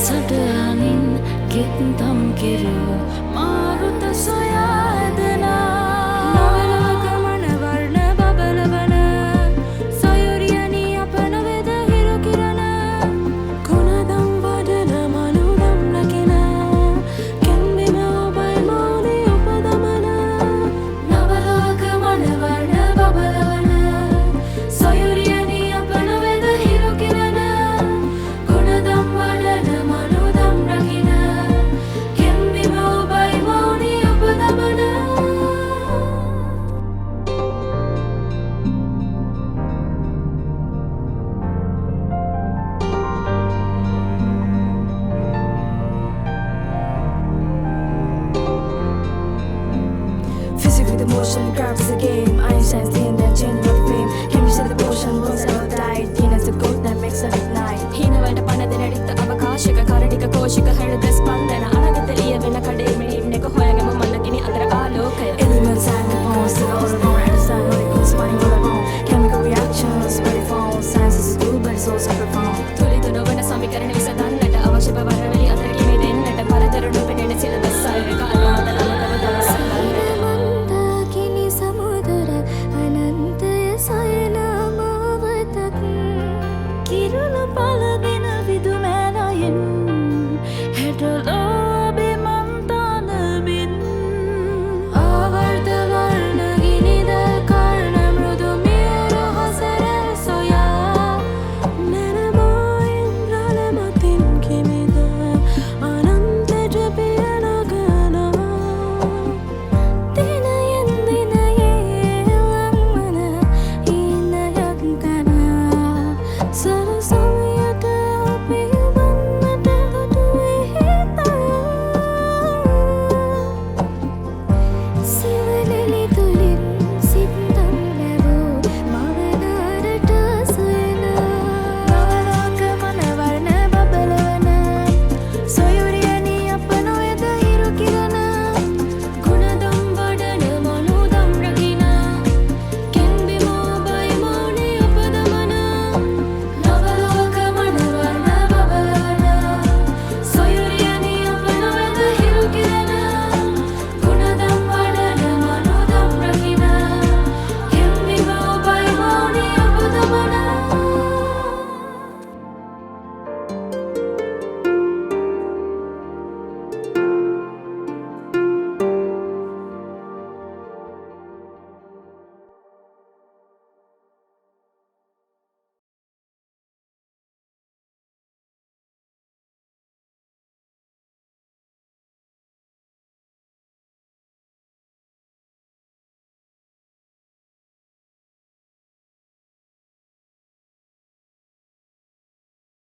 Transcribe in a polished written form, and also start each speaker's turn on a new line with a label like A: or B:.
A: සටහනින් ගෙත්තම් කෙරූ මාරුත සොයා දෙනා නවලවක මනවර්ණ බබලවන සයුරියනි අප නොවෙද හිරු කිරණ කුණදම් වඩන මනුදම් රකින කැම්බිම ඔබයි මෞනි උපදමන නවලවක මනවර්ණ බබලවන සයුරියනි අප නොවෙද හිරු කිරණ කුණදම් වඩන මනුදම් රකින කැම්බිම ඔබයි මෞනි උපදමන
B: Physically the motion grabs the game. Einstein's the end that change of fame. Him said the potion was never died. Hina's the goat that makes her ignite. Hina වලට පණ දෙන රික්ත අවකාශයක කරටික කෝෂික හෘද ස්පන්දන අනගත ලියවෙන කඩේ මිනින්නක හොයගම මනකිනි අතර ආලෝකය. Elements and compounds to all around. Understand molecules running all around. Chemical reactions very found. Science is cool but it's also profound. තුලිත නොවන සමීකරණ විසඳන්නට අවශ්‍ය බවරවැලි අතර කිමි දෙන්නට පරතරණු පෙනෙන සිලබස් සායක අනුමත නමතව දවසක්
A: මන්දාකිනි සමුදර අනන්තය සයන මාවතක් කිරුළ පලදින විදුමෑනයෙන් හැටලෝ අභිමන්තානබින් ආවර්ත වර්ණ ගිනිද කර්ණ මෘදු මියුරු හසර සොයා නැනමෝයින් රළමතින් කිමිද අනන්තට පියනගනා දිනයෙන් දිනයේ ලංවන ඉනයක් කනා සරසා